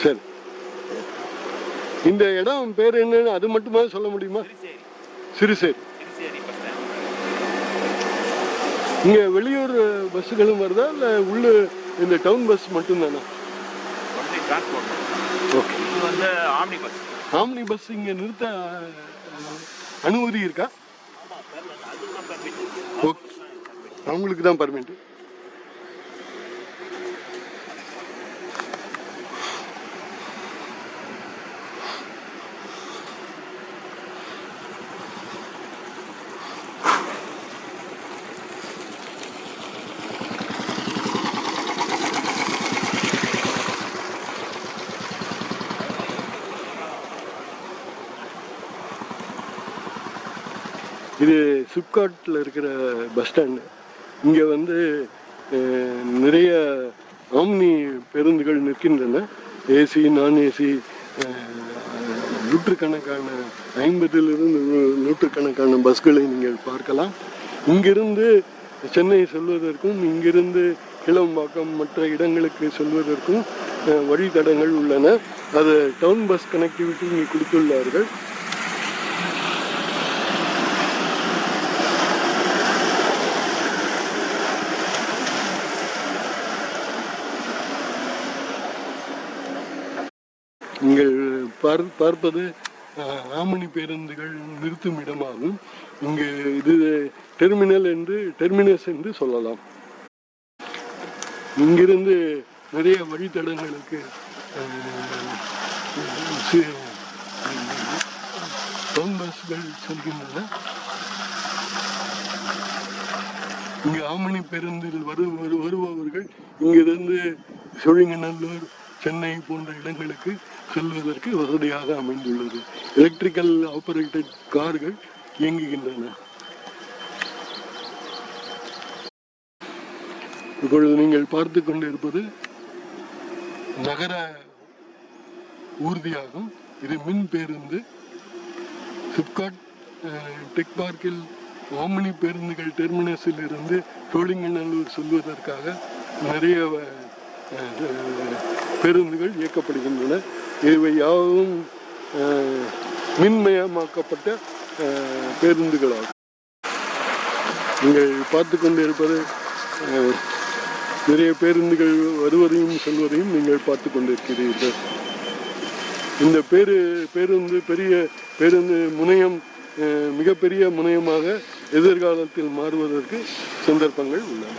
சரி, இந்த இடம் பேர் என்னன்னு அது மட்டுமா சொல்ல முடியுமா? சிறுசேரி. இங்கே வெளியூர் பஸ்ஸுகளும் வருதா இல்லை உள்ள இந்த டவுன் பஸ் மட்டும்தானா? ஓகே. இது வந்து ஆம்னி பஸ். ஆம்னி பஸ் இங்கே நிறுத்த அனுமதி இருக்கா? ஓகே, அவங்களுக்கு தான் பர்மிட். இது சிப்காட்டில் இருக்கிற பஸ் ஸ்டாண்டு. இங்கே வந்து நிறைய ஆம்னி பேருந்துகள் நிற்கின்றன. ஏசி, நான் ஏசி, நூற்றுக்கணக்கான 50லிருந்து 100கணக்கான பஸ்களை நீங்கள் பார்க்கலாம். இங்கிருந்து சென்னை செல்வதற்கும் இங்கிருந்து கிளம்பாக்கம் மற்ற இடங்களுக்கு செல்வதற்கும் வழித்தடங்கள் உள்ளன. அது டவுன் பஸ் கனெக்டிவிட்டி இங்கே கொடுத்துள்ளார்கள். நீங்கள் பார்ப்பது ஆம்னி பேருந்துகள் நிறுத்தும் இடமாகும். இங்கு இது டெர்மினஸ் என்று சொல்லலாம். இங்கிருந்து நிறைய வழித்தடங்களுக்கு டவுன் பஸ்கள் செல்கின்றன. இங்கு ஆம்னி பேருந்தில் வருபவர்கள் இங்கிருந்து சோழிங்கநல்லூர், சென்னை போன்ற இடங்களுக்கு செல்வதற்கு வசதியாக அமைந்துள்ளது. எலக்ட்ரிக்கல் ஆபரேட்டட் கார்கள் இயங்குகின்றன. இப்பொழுது நீங்கள் பார்த்து கொண்டிருப்பது நகர ஊர்தியாகும். இது மின் பேருந்து. சிப்காட் டெக் பார்க்கில் ஆம்னி பேருந்துகள் டெர்மினஸில் இருந்து சோழிங்கநல்லூர் செல்வதற்காக நிறைய பேருந்துகள் இயக்கப்படுகின்றன. இவை யாவும் மின்மயமாக்கப்பட்ட பேருந்துகளாகும். நீங்கள் பார்த்து கொண்டு இருப்பது நிறைய பேருந்துகள் வருவதையும் செல்வதையும் நீங்கள் பார்த்து கொண்டிருக்கிறீர்கள். இந்த பெரிய பேருந்து முனையம் மிகப்பெரிய முனையமாக எதிர்காலத்தில் மாறுவதற்கு சந்தர்ப்பங்கள் உள்ளன.